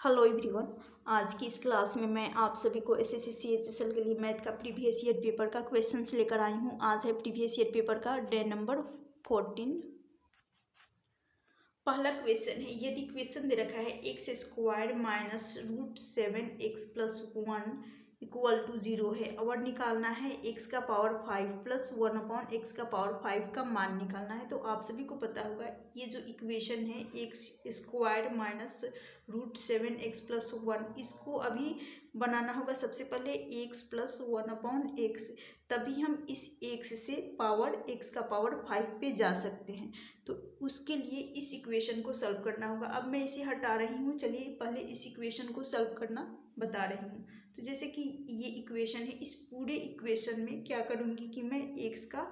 Hello everyone. आज की इस क्लास में मैं आप सभी को एसएससी सीएचएसएल के लिए मैथ का प्रीवियस ईयर पेपर का क्वेश्चंस लेकर आई हूँ। आज है प्रीवियस ईयर पेपर का डे नंबर 14। पहला क्वेश्चन है, यदि क्वेश्चन दे रखा है x square minus root 7x plus 1 equal to 0 है और निकालना है एक्स का पावर 5 प्लस 1 अपॉन एक्स का पावर 5 का मान निकालना है। तो आप सभी को पता होगा ये जो इक्वेशन है x square minus root 7x plus 1, इसको अभी बनाना होगा। सबसे पहले एक्स प्लस 1 अपॉन एक्स, तभी हम इस एक्स से पावर एक्स का पावर 5 पे जा सकते हैं। तो उसके लिए इस इक्वेशन को सॉल्व करना होगा। अब मैं इसे हटा रही हूँ। चलिए पहले इस इक्वेशन को सॉल्व करना बता रही हूँ। तो जैसे कि ये इक्वेशन है, इस पूरे इक्वेशन में क्या करूँगी कि मैं एक्स का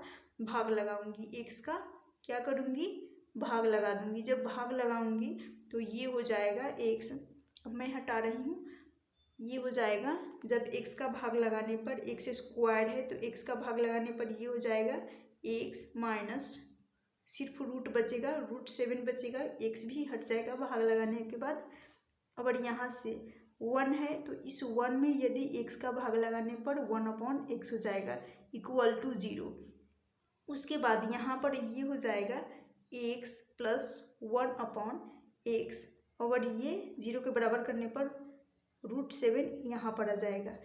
भाग लगाऊंगी। एक्स का क्या करूँगी, भाग लगा दूंगी। जब भाग लगाऊंगी तो ये हो जाएगा एक्स। अब मैं हटा रही हूँ। ये हो जाएगा, जब एक्स का भाग लगाने पर, एक्स स्क्वायर है तो एक्स का भाग लगाने पर ये हो जाएगा एक्स माइनस, सिर्फ रूट बचेगा, रूट 7 बचेगा, एक्स भी हट जाएगा भाग लगाने के बाद। और यहाँ से 1 है तो इस 1 में यदि एक्स का भाग लगाने पर 1 अपॉन एक्स हो जाएगा इक्वल टू 0। उसके बाद यहाँ पर ये हो जाएगा एक्स प्लस 1 अपॉन एक्स, और ये 0 के बराबर करने पर रूट 7 यहाँ पर आ जाएगा।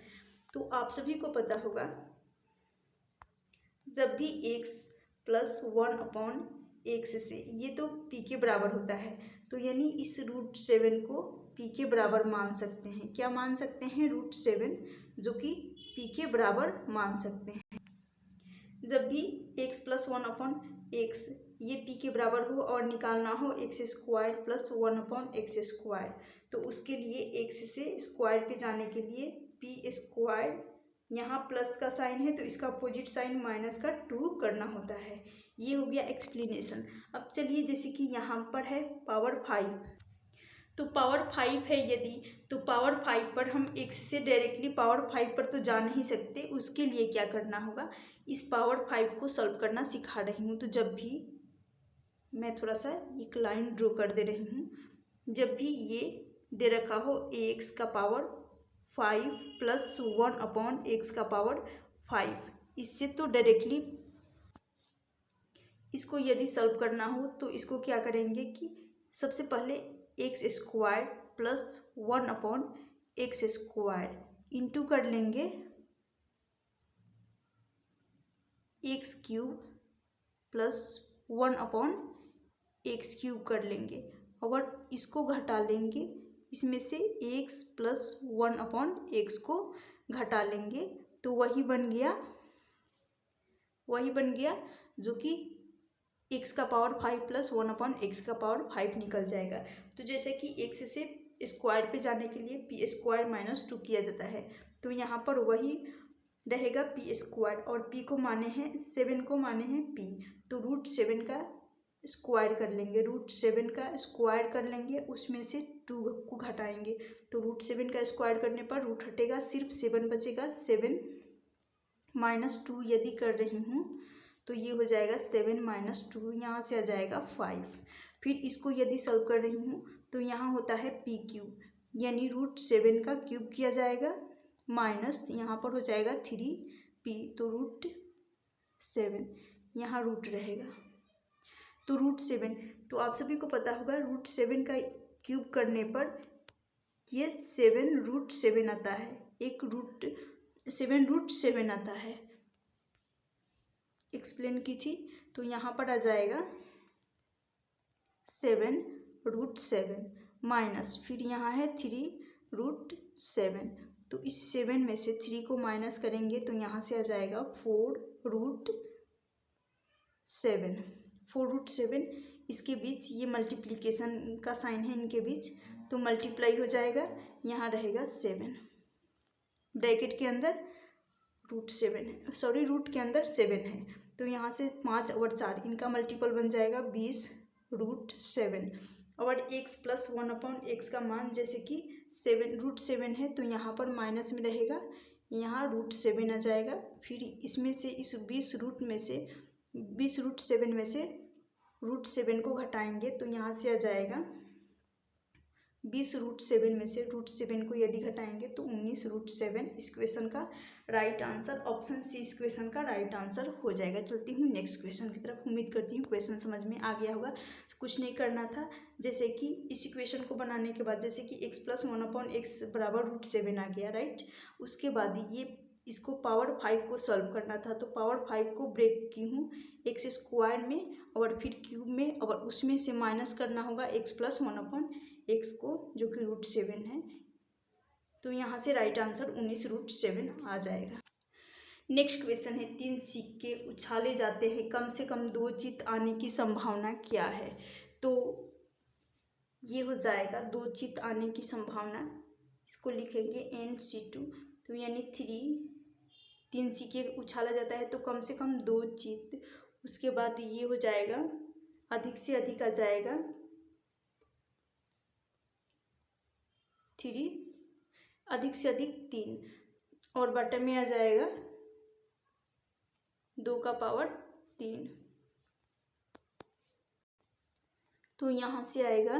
तो आप सभी को पता होगा जब भी एक्स प्लस 1 अपॉन एक्स से, ये तो पी के बराबर होता है, तो यानी इस रूट 7 को पी के बराबर मान सकते हैं। क्या मान सकते हैं? रूट 7, जो कि पी के बराबर मान सकते हैं। जब भी एक्स प्लस 1 अपॉन एक्स ये पी के बराबर हो और निकालना हो x square plus 1 upon x square, तो उसके लिए एक्स से स्क्वायर पे जाने के लिए पी स्क्वायर, यहाँ प्लस का साइन है तो इसका अपोजिट साइन माइनस का 2 करना होता है। ये हो गया एक्सप्लेनेशन। अब चलिए, जैसे कि यहाँ पर है पावर 5, तो पावर 5 है यदि, तो पावर 5 पर हम एक्स से डायरेक्टली पावर 5 पर तो जा नहीं सकते। उसके लिए क्या करना होगा, इस पावर 5 को सॉल्व करना सिखा रही हूँ। तो जब भी मैं थोड़ा सा एक लाइन ड्रॉ कर दे रही हूँ, जब भी ये दे रखा हो एक्स का पावर 5 प्लस 1 अपॉन एक्स का पावर 5, इससे तो डायरेक्टली इसको यदि सॉल्व करना हो तो इसको क्या करेंगे कि सबसे पहले x square plus 1 upon x square into कर लेंगे x cube plus 1 upon x cube कर लेंगे, और इसको घटा लेंगे, इसमें से एक्स प्लस 1 अपॉन एक्स को घटा लेंगे, तो वही बन गया जो कि एक्स का पावर 5 प्लस 1 अपॉन एक्स का पावर 5 निकल जाएगा। तो जैसे कि एक्स से स्क्वायर पे जाने के लिए पी स्क्वायर माइनस 2 किया जाता है, तो यहाँ पर वही रहेगा पी स्क्वायर, और पी को माने हैं 7 को माने हैं पी, तो रूट 7 का स्क्वायर कर लेंगे। रूट 7 का स्क्वायर कर लेंगे, उसमें से 2 को घटाएंगे, तो रूट 7 का स्क्वायर करने पर रूट हटेगा, सिर्फ 7 बचेगा। 7 माइनस 2 यदि कर रही हूँ तो ये हो जाएगा 7 माइनस 2, यहाँ से आ जाएगा 5। फिर इसको यदि सॉल्व कर रही हूँ तो यहाँ होता है पी क्यूब, यानी रूट 7 का क्यूब किया जाएगा, माइनस यहाँ पर हो जाएगा 3 पी, तो रूट 7 यहाँ रूट रहेगा। तो रूट 7, तो आप सभी को पता होगा रूट 7 का क्यूब करने पर ये 7 रूट 7 आता है, एक रूट 7 रूट 7 आता है, एक्सप्लेन की थी। तो यहाँ पर आ जाएगा 7 रूट 7 माइनस, फिर यहाँ है 3 रूट 7, तो इस 7 में से 3 को माइनस करेंगे तो यहाँ से आ जाएगा 4 रूट 7। 4 रूट 7, इसके बीच ये मल्टीप्लिकेशन का साइन है इनके बीच, तो मल्टीप्लाई हो जाएगा, यहाँ रहेगा 7, ब्रैकेट के अंदर रूट 7 है, सॉरी रूट के अंदर 7 है, तो यहाँ से 5 और 4 इनका मल्टीपल बन जाएगा 20 रूट 7, और एक्स प्लस 1 अपॉन एक्स का मान जैसे कि 7 रूट 7 है, तो यहाँ पर माइनस में रहेगा, यहाँ रूट 7 आ जाएगा। फिर इसमें से इस 20 रूट रूट 7 में से रूट 7 को घटाएंगे, तो यहाँ से आ जाएगा 20√7 में से √7 को यदि घटाएंगे तो 19√7 इस क्वेश्चन का राइट आंसर, ऑप्शन सी इस क्वेश्चन का राइट आंसर हो जाएगा। चलती हूँ नेक्स्ट क्वेश्चन की तरफ। उम्मीद करती हूँ क्वेश्चन समझ में आ गया होगा। कुछ नहीं करना था, जैसे कि इस इक्वेशन को बनाने के बाद जैसे कि x + 1/x बराबर √7 आ गया, राइट। उसके बाद ये इसको पावर 5 को सॉल्व करना था, तो पावर 5 को ब्रेक की हूँ x² में और फिर क्यूब में, और उसमें से माइनस करना होगा x + 1/x को, जो कि √7 है। तो यहाँ से राइट आंसर 19√7 आ जाएगा। नेक्स्ट क्वेश्चन है, 3 सिक्के उछाले जाते हैं, कम से कम 2 जीत आने की संभावना क्या है? तो ये हो जाएगा 2 जीत आने की संभावना, इसको लिखेंगे NC2। तो यानी 3 सिक्के उछाला जाता है तो कम से कम 2 जीत। उसके बाद ये हो जाएगा, अधिक से अधिक आ जाएगा 3, अधिक से अधिक 3, और बटे में आ जाएगा 2 का पावर 3। तो यहाँ से आएगा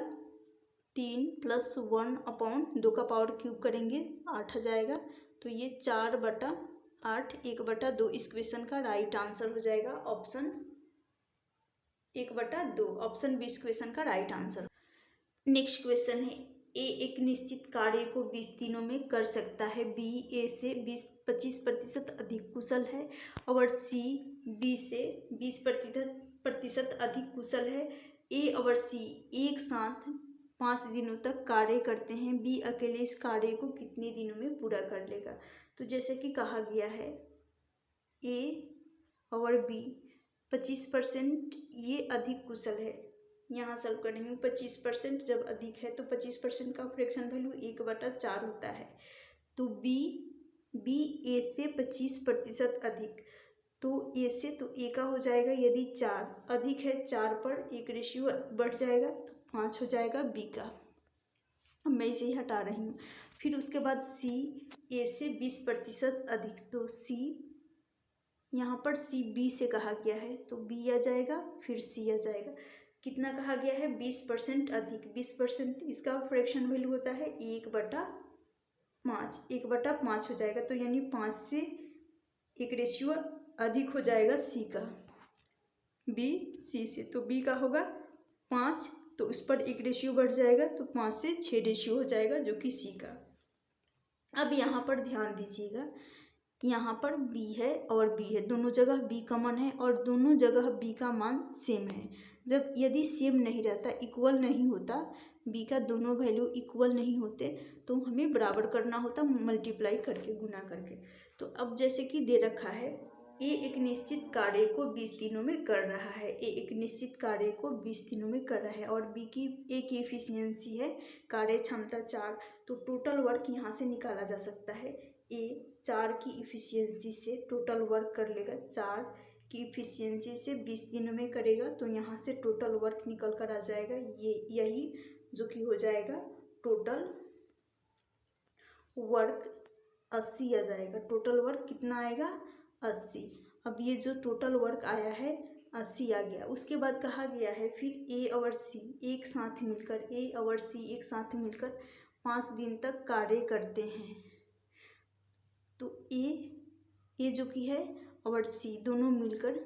3 + 1/2 का पावर क्यूब करेंगे 8 आ जाएगा। तो ये 4/8 1/2 इस क्वेश्चन का राइट आंसर हो जाएगा, ऑप्शन 1/2, ऑप्शन बी इस क्वेश्चन का राइट आंसर। नेक्स्ट क्वेश्चन है, ए एक निश्चित कार्य को 20 दिनों में कर सकता है, बी ए से 25% अधिक कुशल है, और सी बी से 20% अधिक कुशल है। ए और सी एक साथ 5 दिनों तक कार्य करते हैं, बी अकेले इस कार्य को कितने दिनों में पूरा कर लेगा? तो जैसे कि कहा गया है ए और बी 25% ये अधिक कुशल है, यहाँ सॉल्व करेंगे। 25% जब अधिक है तो 25% का फ्रैक्शन वैल्यू 1/4 होता है। तो बी ए से 25% अधिक, तो ए से तो ए का हो जाएगा, यदि 4 अधिक है 4 पर 1 रेशियो बढ़ जाएगा तो 5 हो जाएगा बी का। अब मैं इसे ही हटा रही हूँ। फिर उसके बाद सी ए से 20% अधिक, तो सी यहाँ पर सी बी से कहा गया है तो बी आ जाएगा, फिर सी आ जाएगा। कितना कहा गया है? 20% अधिक, 20% इसका फ्रैक्शन वैल्यू होता है 1/5, 1/5 हो जाएगा। तो यानी 5 से 1 रेशियो अधिक हो जाएगा सी का, बी सी से। तो बी का होगा 5, तो उस पर 1 रेशियो बढ़ जाएगा तो 5 से 6 रेशियो हो जाएगा, जो कि सी का। अब यहाँ पर ध्यान दीजिएगा, यहाँ पर b है और b है, दोनों जगह b कॉमन है और दोनों जगह b का मान सेम है। जब यदि सेम नहीं रहता, इक्वल नहीं होता, b का दोनों वैल्यू इक्वल नहीं होते, तो हमें बराबर करना होता, मल्टीप्लाई करके, गुना करके। तो अब जैसे कि दे रखा है ए एक निश्चित कार्य को 20 दिनों में कर रहा है, ए एक निश्चित कार्य को 20 दिनों में कर रहा है, और बी की ए की एफिशिएंसी है कार्य क्षमता 4। तो टोटल वर्क यहाँ से निकाला जा सकता है, ए 4 की इफ़िशियंसी से टोटल वर्क कर लेगा, 4 की इफ़िशियंसी से 20 दिनों में करेगा, तो यहाँ से टोटल वर्क निकल कर आ जाएगा ये, यही जो कि हो जाएगा टोटल वर्क 80 आ जाएगा। टोटल वर्क कितना आएगा? 80। अब ये जो टोटल वर्क आया है 80 आ गया। उसके बाद कहा गया है फिर ए और सी एक साथ मिलकर, ए और सी एक साथ मिलकर 5 दिन तक कार्य करते हैं। तो ए जो कि है और सी दोनों मिलकर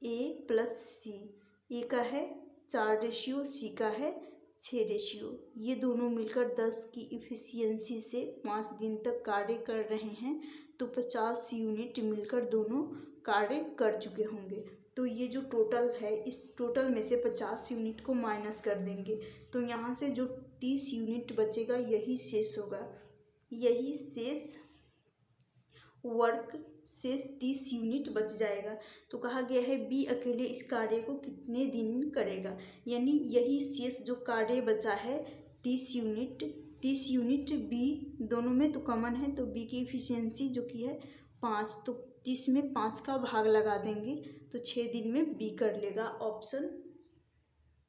ए प्लस सी, ए का है 4 रेशियो, सी का है 6 रेशियो, ये दोनों मिलकर 10 की इफ़िशियंसी से 5 दिन तक कार्य कर रहे हैं, तो 50 यूनिट मिलकर दोनों कार्य कर चुके होंगे। तो ये जो टोटल है, इस टोटल में से 50 यूनिट को माइनस कर देंगे, तो यहाँ से जो 30 यूनिट बचेगा यही शेष होगा, यही शेष वर्क शेष 30 यूनिट बच जाएगा। तो कहा गया है बी अकेले इस कार्य को कितने दिन करेगा, यानी यही शेष जो कार्य बचा है 30 यूनिट बी दोनों में तो कॉमन है, तो बी की इफिशियंसी जो कि है 5, तो 30 में 5 का भाग लगा देंगे तो 6 दिन में बी कर लेगा। ऑप्शन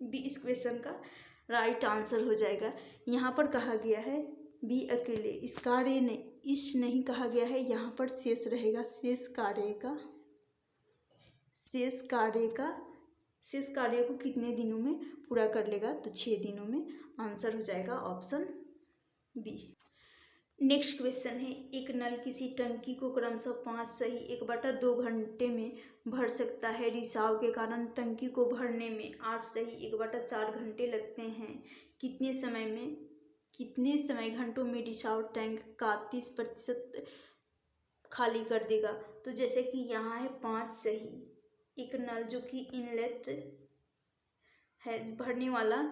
बी इस क्वेश्चन का राइट आंसर हो जाएगा। यहाँ पर कहा गया है बी अकेले इस कार्य ने, इस नहीं कहा गया है, यहाँ पर शेष रहेगा, शेष कार्य का शेष कार्य को कितने दिनों में पूरा कर लेगा, तो 6 दिनों में। आंसर हो जाएगा ऑप्शन बी। नेक्स्ट क्वेश्चन है, एक नल किसी टंकी को क्रमशः 5 सही 1/2 घंटे में भर सकता है। रिसाव के कारण टंकी को भरने में 8 सही 1/4 घंटे लगते हैं। कितने समय घंटों में रिसाव टैंक का 30% खाली कर देगा। तो जैसे कि यहाँ है 5 सही, एक नल जो कि इनलेट है भरने वाला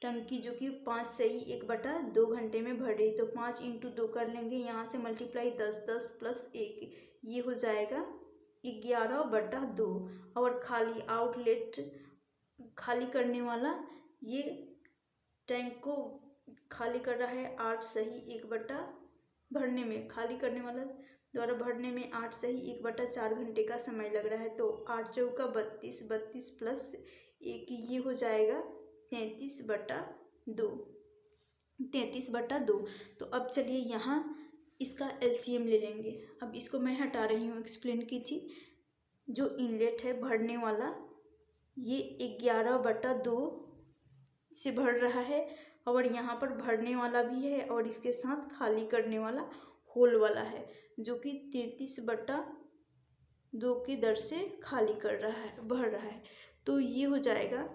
टंकी जो कि 5 सही 1/2 घंटे में भर रही, तो 5 × 2 कर लेंगे, यहाँ से मल्टीप्लाई 10 10 + 1, ये हो जाएगा 11/2। और खाली आउटलेट खाली करने वाला ये टैंक को खाली कर रहा है 8 सही 1/, भरने में खाली करने वाला द्वारा भरने में 8 सही 1/4 घंटे का समय लग रहा है। तो 8 चौका 32, 32 + 1, ये हो जाएगा 33/2। 33/2। तो अब चलिए यहाँ इसका एलसीएम ले लेंगे। अब इसको मैं हटा रही हूँ, एक्सप्लेन की थी। जो इनलेट है भरने वाला ये 11/2 से भर रहा है, और यहाँ पर भरने वाला भी है और इसके साथ खाली करने वाला होल वाला है, जो कि 33/2 की दर से खाली कर रहा है, भर रहा है। तो ये हो जाएगा,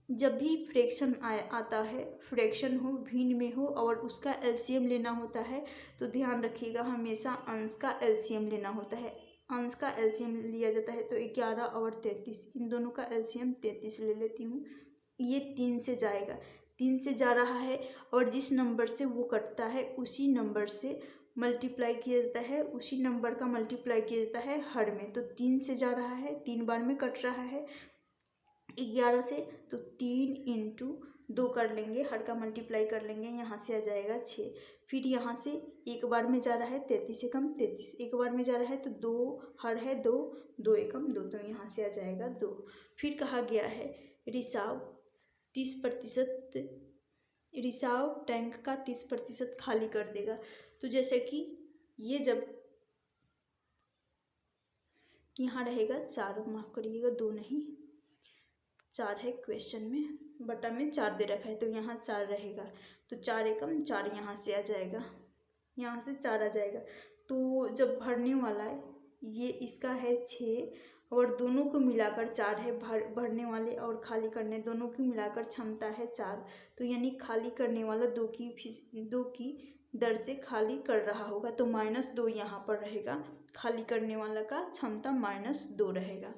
जब भी फ्रैक्शन आता है, फ्रैक्शन हो, भिन्न में हो और उसका एलसीएम लेना होता है, तो ध्यान रखिएगा हमेशा अंश का एलसीएम लेना होता है। अंश का एलसीएम लिया जाता है, तो 11 और 33, इन दोनों का एलसीएम 33 ले लेती हूँ। ये 3 से जाएगा, 3 से जा रहा है, और जिस नंबर से वो कटता है उसी नंबर से मल्टीप्लाई किया जाता है, उसी नंबर का मल्टीप्लाई किया जाता है हर में। तो 3 से जा रहा है, 3 बार में कट रहा है 11 से, तो 3 × 2 कर लेंगे, हर का मल्टीप्लाई कर लेंगे, यहाँ से आ जाएगा 6। फिर यहाँ से एक बार में जा रहा है 33 एकम 33, एक बार में जा रहा है तो 2 हर है 2, 2 एकम 2, तो यहाँ से आ जाएगा 2। फिर कहा गया है रिसाव 30%, रिसाव टैंक का 30% खाली कर देगा। तो जैसे कि ये जब यहाँ रहेगा 4, माफ़ करिएगा 2 नहीं 4 है क्वेश्चन में, बटा में 4 दे रखा है, तो यहाँ 4 रहेगा, तो 4 एकम 4 यहाँ से आ जाएगा, यहाँ से 4 आ जाएगा। तो जब भरने वाला है ये इसका है 6, और दोनों को मिलाकर 4 है, भरने वाले और खाली करने दोनों की मिलाकर क्षमता है 4, तो यानी खाली करने वाला 2 की दर से खाली कर रहा होगा, तो -2 यहाँ पर रहेगा, खाली करने वाला का क्षमता -2 रहेगा।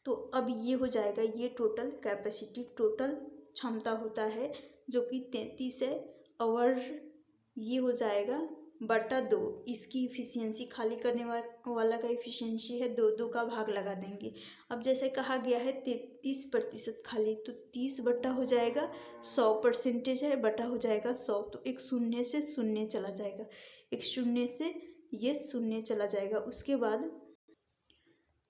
तो अब ये हो जाएगा, ये टोटल कैपेसिटी, टोटल क्षमता होता है जो कि 33 है, और ये हो जाएगा बटा 2, इसकी इफिशियंसी खाली करने वाला का इफिशियंसी है 2, 2 का भाग लगा देंगे। अब जैसे कहा गया है 33% खाली, तो 30 बटा हो जाएगा 100% है, बटा हो जाएगा 100, तो एक शून्य से शून्य चला जाएगा, एक शून्य से ये शून्य चला जाएगा। उसके बाद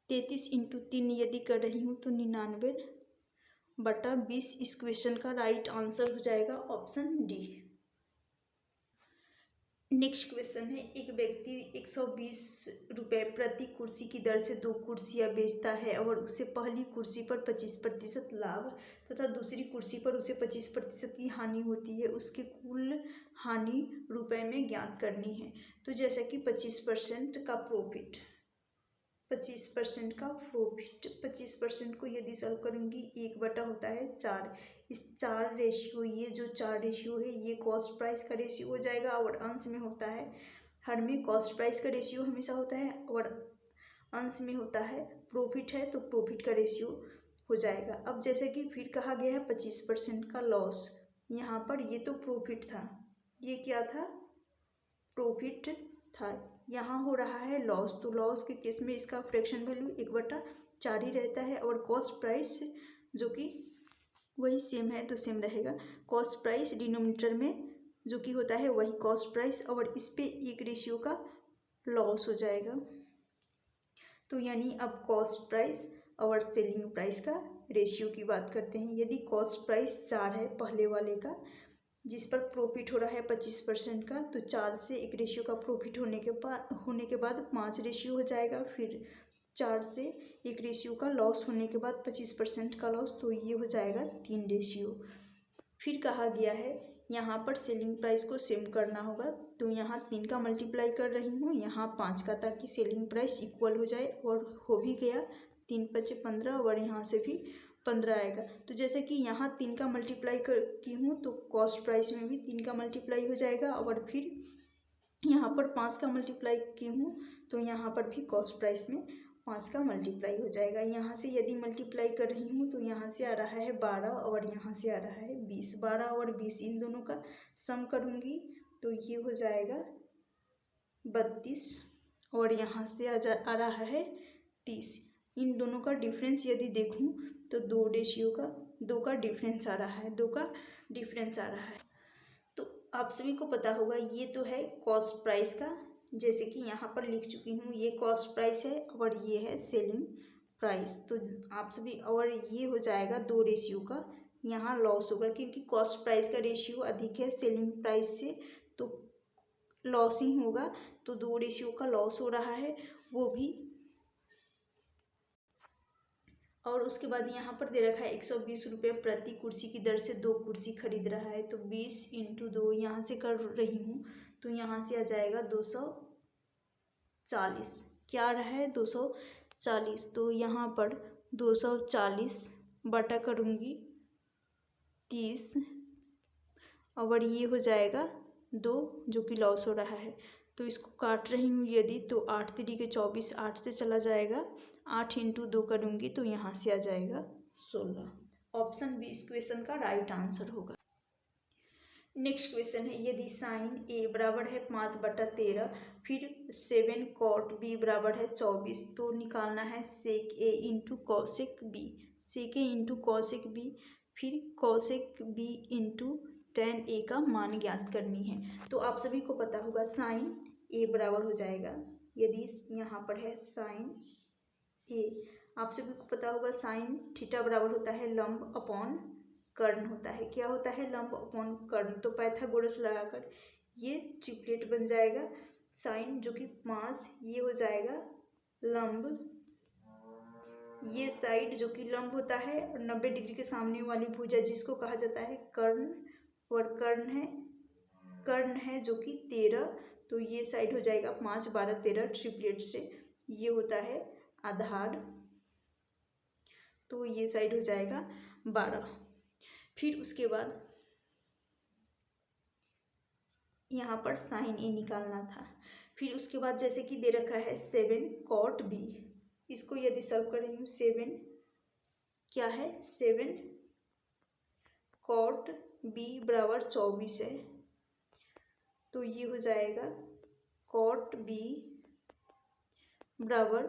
33 × 3 यदि कर रही हूँ तो 99/20, इस क्वेश्चन का राइट आंसर हो जाएगा ऑप्शन डी। नेक्स्ट क्वेश्चन है, एक व्यक्ति 120 रुपये प्रति कुर्सी की दर से 2 कुर्सियाँ बेचता है, और उसे पहली कुर्सी पर 25% लाभ तथा दूसरी कुर्सी पर उसे 25% की हानि होती है। उसके कुल हानि रुपए में ज्ञात करनी है। तो जैसा कि 25% का प्रॉफिट, 25% को यदि सॉल्व करूँगी 1 बटा होता है 4, इस 4 रेशियो, ये जो 4 रेशियो है ये कॉस्ट प्राइस का रेशियो हो जाएगा, और अंश में होता है, हर में कॉस्ट प्राइस का रेशियो हमेशा होता है, और अंश में होता है प्रॉफिट है तो प्रॉफिट का रेशियो हो जाएगा। अब जैसे कि फिर कहा गया है 25% का लॉस, यहाँ पर ये तो प्रॉफिट था, ये क्या था, प्रॉफिट था, यहाँ हो रहा है लॉस, तो लॉस के केस में इसका फ्रैक्शन वैल्यू 1/4 ही रहता है, और कॉस्ट प्राइस जो कि वही सेम है तो सेम रहेगा, कॉस्ट प्राइस डिनोमिनेटर में जो कि होता है वही कॉस्ट प्राइस, और इस पे 1 रेशियो का लॉस हो जाएगा। तो यानी अब कॉस्ट प्राइस और सेलिंग प्राइस का रेशियो की बात करते हैं। यदि कॉस्ट प्राइस 4 है पहले वाले का, जिस पर प्रॉफिट हो रहा है 25% का, तो 4 से 1 रेशियो का प्रॉफिट होने के बाद 5 रेशियो हो जाएगा, फिर 4 से 1 रेशियो का लॉस होने के बाद 25% का लॉस, तो ये हो जाएगा 3 रेशियो। फिर कहा गया है यहाँ पर सेलिंग प्राइस को सेम करना होगा, तो यहाँ 3 का मल्टीप्लाई कर रही हूँ, यहाँ 5 का, ताकि सेलिंग प्राइस इक्वल हो जाए। और हो भी गया, 3 5 15 और यहाँ से भी 15 आएगा। तो जैसे कि यहाँ 3 का मल्टीप्लाई की हूँ तो कॉस्ट प्राइस में भी 3 का मल्टीप्लाई हो जाएगा, और फिर यहाँ पर 5 का मल्टीप्लाई की हूँ तो यहाँ पर भी कॉस्ट प्राइस में 5 का मल्टीप्लाई हो जाएगा। यहाँ से यदि मल्टीप्लाई कर रही हूँ तो यहाँ से आ रहा है 12 और यहाँ से आ रहा है 20। 12 और 20 इन दोनों का सम करूँगी तो ये हो जाएगा 32 और यहाँ से आ रहा है 30। इन दोनों का डिफरेंस यदि देखूँ तो 2 रेशियो का 2 का डिफरेंस आ रहा है, 2 का डिफरेंस आ रहा है। तो आप सभी को पता होगा ये तो है कॉस्ट प्राइस का, जैसे कि यहाँ पर लिख चुकी हूँ, ये कॉस्ट प्राइस है और ये है सेलिंग प्राइस। तो आप सभी, और ये हो जाएगा 2 रेशियो का, यहाँ लॉस होगा क्योंकि कॉस्ट प्राइस का रेशियो अधिक है सेलिंग प्राइस से, तो लॉस ही होगा। तो 2 रेशियो का लॉस हो रहा है वो भी। और उसके बाद यहाँ पर दे रखा है 120 रुपये प्रति कुर्सी की दर से 2 कुर्सी खरीद रहा है, तो 20 × 2 यहाँ से कर रही हूँ तो यहाँ से आ जाएगा 240। क्या आ रहा है 240, तो यहाँ पर 240 बटा करूँगी 30 और ये हो जाएगा 2 जो कि लॉस हो रहा है। तो इसको काट रही हूँ यदि, तो 8 3 24, 8 से चला जाएगा, 8 × 2 करूँगी तो यहाँ से आ जाएगा 16। ऑप्शन बी इस क्वेश्चन का राइट आंसर होगा। नेक्स्ट क्वेश्चन है, यदि साइन ए बराबर है 5/13 फिर 7 कॉट बी बराबर है 24, तो निकालना है सेक ए इंटू कॉसेक बी। सेक ए इंटू कॉसेक बी, फिर कॉसेक बी इंटू tan ए का मान ज्ञात करनी है। तो आप सभी को पता होगा साइन ए बराबर हो जाएगा, यदि यहाँ पर है साइन ए, आप सभी को पता होगा साइन थीटा बराबर होता है लंब अपॉन कर्ण होता है। क्या होता है? लंब अपॉन कर्ण। तो पाइथागोरस लगाकर ये ट्रिपलेट बन जाएगा। साइन जो कि 5, ये हो जाएगा लंब, ये साइड जो कि लंब होता है, और 90 डिग्री के सामने वाली भुजा जिसको कहा जाता है कर्ण, और कर्ण है जो कि 13, तो ये साइड हो जाएगा 5 12 13 ट्रिपलेट से, ये होता है आधार, तो ये साइड हो जाएगा 12। फिर उसके बाद यहाँ पर साइन ए निकालना था। फिर उसके बाद जैसे कि दे रखा है 7 कॉट बी, इसको यदि सॉल्व करेंगे 7 क्या है 7 कॉट बी बराबर 24 है, तो ये हो जाएगा कॉट बी बराबर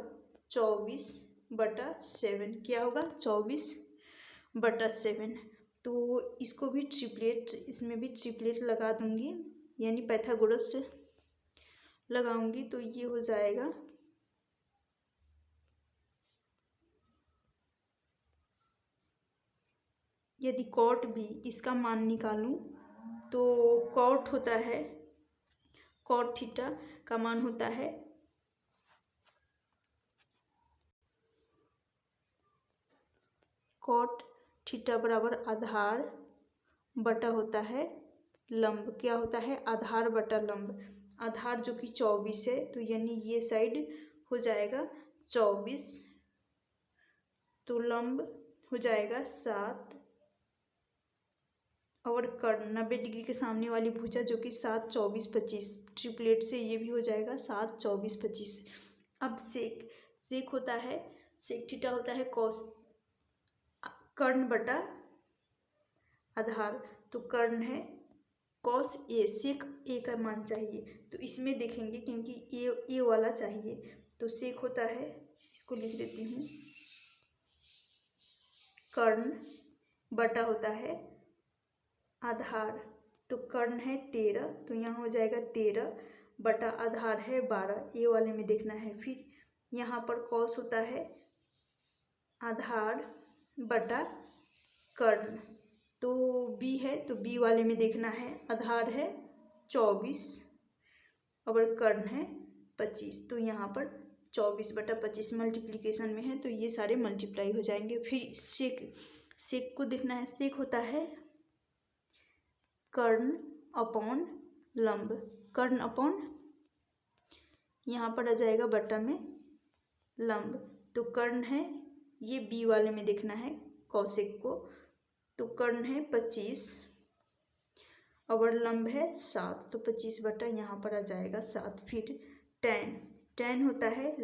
24/7। क्या होगा 24/7। तो इसको भी ट्रिपलेट, इसमें भी ट्रिपलेट लगा दूंगी, यानी पाइथागोरस से लगाऊंगी, तो ये हो जाएगा यदि कॉट बी इसका मान निकालूं तो कॉट होता है, कॉट थीटा का मान होता है कॉट थीटा बराबर आधार बटा होता है लंब। क्या होता है? आधार बटा लंब। आधार जो कि 24 है, तो यानी ये साइड हो जाएगा 24, तो लंब हो जाएगा 7, और कर्ण 90 डिग्री के सामने वाली भुजा जो कि 7 24 25, ट्रिपलेट से ये भी हो जाएगा 7 24 25। अब सेक होता है, सेक थीटा होता है कॉस कर्ण बटा आधार, तो कर्ण है कॉस ए, सेक ए का मान चाहिए, तो इसमें देखेंगे क्योंकि ए वाला चाहिए, तो सेक होता है, इसको लिख देती हूँ, कर्ण बटा होता है आधार, तो कर्ण है 13, तो यहाँ हो जाएगा 13 बटा आधार है 12, ए वाले में देखना है। फिर यहाँ पर कॉस होता है आधार बटा कर्ण, तो बी है, तो बी वाले में देखना है, आधार है 24 और कर्ण है 25, तो यहाँ पर 24/25 मल्टीप्लिकेशन में है तो ये सारे मल्टीप्लाई हो जाएंगे। फिर सेक को देखना है। सेक होता है कर्ण अपॉन लंब। कर्ण अपॉन यहाँ पर आ जाएगा बटा में लंब। तो कर्ण है ये बी वाले में देखना है कौशिक को। तो कर्ण है 25 और लंब है 7 तो 25 बटा यहाँ पर आ जाएगा 7। फिर tan होता है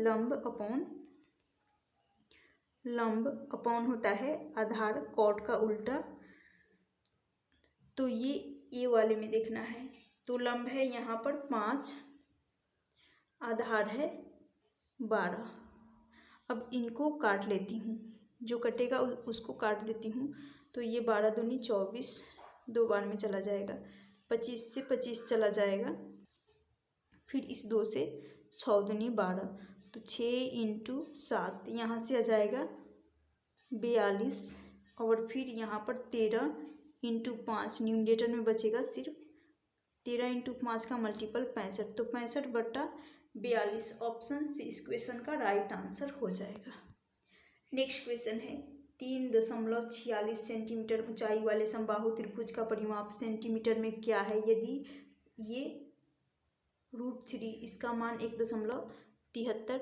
लंब अपॉन होता है आधार कॉट का उल्टा। तो ये ए वाले में देखना है। तो लंब है यहाँ पर 5, आधार है 12। अब इनको काट लेती हूँ, जो कटेगा उसको काट देती हूँ। तो ये 12 दूनी 24, 2 बार में चला जाएगा। 25 से 25 चला जाएगा। फिर इस 2 से 6 दूनी 12 तो 6 × 7 यहाँ से आ जाएगा 42। और फिर यहाँ पर 13 × 5 न्यूमरेटर में बचेगा सिर्फ 13 × 5 का मल्टीपल 65 तो 65 बटा 42। ऑप्शन सी इस क्वेश्चन का राइट आंसर हो जाएगा। नेक्स्ट क्वेश्चन है 3.46 सेंटीमीटर ऊंचाई वाले समबाहु त्रिभुज का परिमाप सेंटीमीटर में क्या है। यदि ये √3 इसका मान 1.73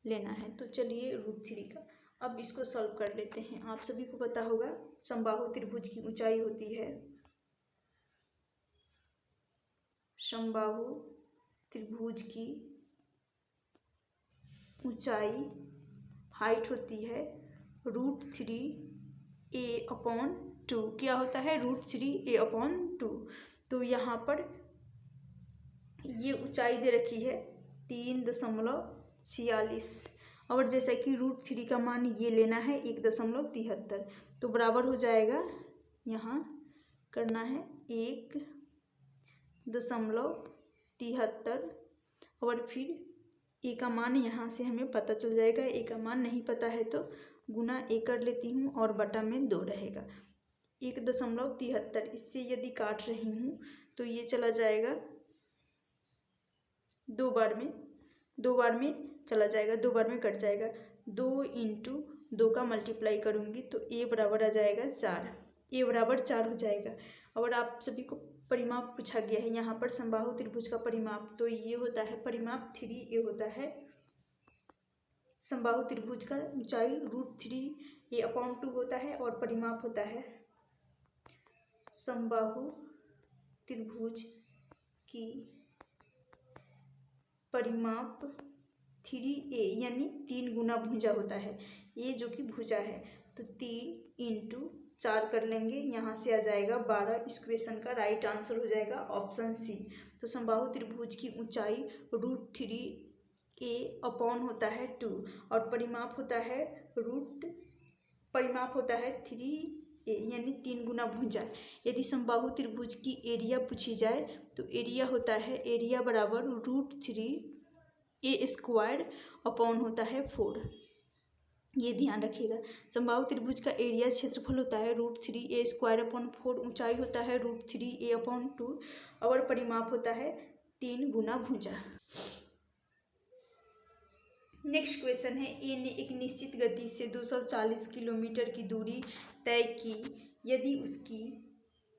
लेना है तो चलिए √3 का अब इसको सॉल्व कर लेते हैं। आप सभी को पता होगा समबाहु त्रिभुज की ऊंचाई होती है, समबाहु त्रिभुज की ऊंचाई हाइट होती है √3a/2। क्या होता है √3a/2। तो यहाँ पर ये ऊंचाई दे रखी है 3.46 और जैसा कि √3 का मान ये लेना है 1.73 तो बराबर हो जाएगा। यहाँ करना है 1.73 और फिर ए का मान यहाँ से हमें पता चल जाएगा। ए का मान नहीं पता है तो गुना ए कर लेती हूँ और बटा में 2 रहेगा। 1.73 इससे यदि काट रही हूँ तो ये चला जाएगा 2 बार में चला जाएगा, 2 बार में कट जाएगा। 2 × 2 का मल्टीप्लाई करूँगी तो ए बराबर आ जाएगा 4। ए बराबर 4 हो जाएगा। और आप सभी को परिमाप पूछा गया है यहाँ पर समबाहु त्रिभुज का परिमाप। तो ये होता है परिमाप 3a होता है समबाहु त्रिभुज का ऊंचाई √3a/2 होता है और परिमाप होता है समबाहु त्रिभुज की परिमाप 3a यानी 3 गुना भुजा होता है। ये जो कि भुजा है तो 3 × 4 कर लेंगे, यहाँ से आ जाएगा 12। इस क्वेश्चन का राइट आंसर हो जाएगा ऑप्शन सी। तो समबाहु त्रिभुज की ऊंचाई √3a/2 होता है 2 और परिमाप होता है 3a यानी 3 गुना भुजा। यदि समबाहु त्रिभुज की एरिया पूछी जाए तो एरिया होता है एरिया बराबर √3a² होता है 4। ये ध्यान रखिएगा। समबाहु त्रिभुज का एरिया क्षेत्रफल होता है √3a² 4, ऊंचाई होता है √3a/2 और परिमाप होता है 3 गुना भुजा। नेक्स्ट क्वेश्चन है ए ने एक निश्चित गति से 240 किलोमीटर की दूरी तय की। यदि उसकी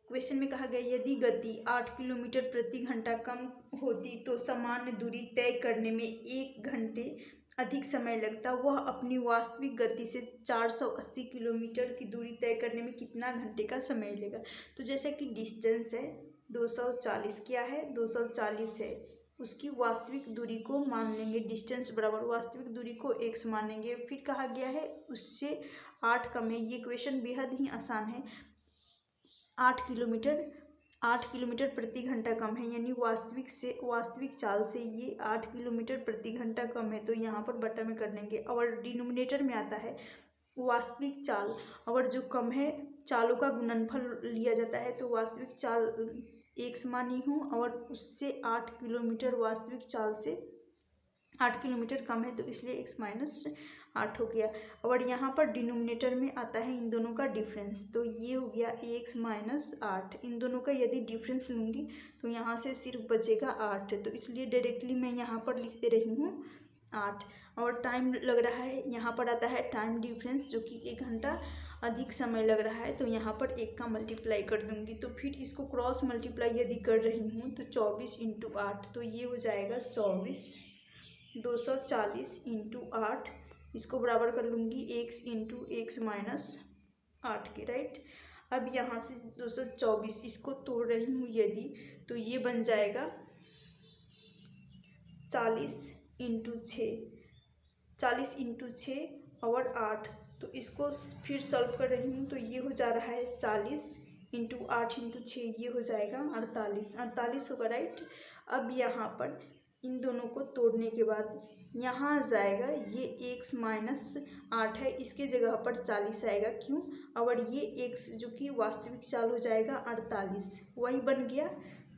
क्वेश्चन में कहा गया यदि गति 8 किलोमीटर प्रति घंटा कम होती तो सामान्य दूरी तय करने में 1 घंटे अधिक समय लगता। वह अपनी वास्तविक गति से 480 किलोमीटर की दूरी तय करने में कितना घंटे का समय लेगा। तो जैसा कि डिस्टेंस है 240, क्या है 240 है, उसकी वास्तविक दूरी को मान लेंगे। डिस्टेंस बराबर वास्तविक दूरी को x मानेंगे। फिर कहा गया है उससे 8 कम है। ये क्वेश्चन बेहद ही आसान है। 8 किलोमीटर प्रति घंटा कम है यानी वास्तविक चाल से ये 8 किलोमीटर प्रति घंटा कम है तो यहाँ पर बटा में कर लेंगे। और डिनोमिनेटर में आता है वास्तविक चाल और जो कम है चालों का गुणनफल लिया जाता है। तो वास्तविक चाल x मानी हूँ और उससे 8 किलोमीटर वास्तविक चाल से 8 किलोमीटर कम है तो इसलिए x - 8 हो गया। और यहाँ पर डिनोमिनेटर में आता है इन दोनों का डिफरेंस तो ये हो गया x - 8। इन दोनों का यदि डिफरेंस लूँगी तो यहाँ से सिर्फ बचेगा 8 तो इसलिए डायरेक्टली मैं यहाँ पर लिख दे रही हूँ 8 और टाइम लग रहा है, यहाँ पर आता है टाइम डिफरेंस जो कि 1 घंटा अधिक समय लग रहा है, तो यहाँ पर 1 का मल्टीप्लाई कर दूंगी। तो फिर इसको क्रॉस मल्टीप्लाई यदि कर रही हूँ तो 24 इंटू 8, तो ये हो जाएगा 24, 240 इंटू 8, इसको बराबर कर लूँगी x इंटू एक्स माइनस 8 के, राइट। अब यहाँ से 224 इसको तोड़ रही हूँ यदि, तो ये बन जाएगा 40 इंटू 6, 40 इंटू 6 और 8, तो इसको फिर सॉल्व कर रही हूँ तो ये हो जा रहा है 40 इंटू 8 इंटू 6, ये हो जाएगा 48 होगा, राइट। अब यहाँ पर इन दोनों को तोड़ने के बाद यहाँ आ जाएगा, ये x माइनस 8 है, इसके जगह पर 40 आएगा, क्यों, और ये x जो कि वास्तविक चाल हो जाएगा 48, वही बन गया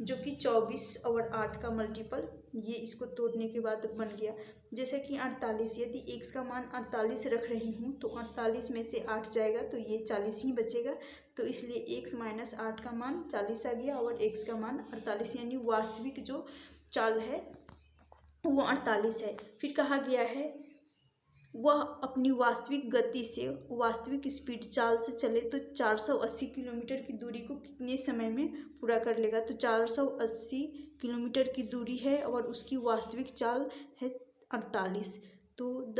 जो कि 24 और 8 का मल्टीपल, ये इसको तोड़ने के बाद बन गया। जैसे कि 48, यदि x का मान 48 रख रही हूँ तो 48 में से 8 जाएगा तो ये 40 ही बचेगा, तो इसलिए x माइनस 8 का मान 40 आ गया और x का मान 48, यानी वास्तविक जो चाल है वो 48 है। फिर कहा गया है वह अपनी वास्तविक गति से वास्तविक स्पीड चाल से चले तो 480 किलोमीटर की दूरी को कितने समय में पूरा कर लेगा। तो 480 किलोमीटर की दूरी है और उसकी वास्तविक चाल है 48, तो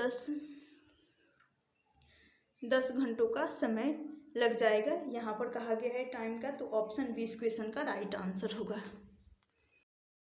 10 घंटों का समय लग जाएगा, यहाँ पर कहा गया है टाइम का, तो ऑप्शन बी इस क्वेश्चन का राइट आंसर होगा।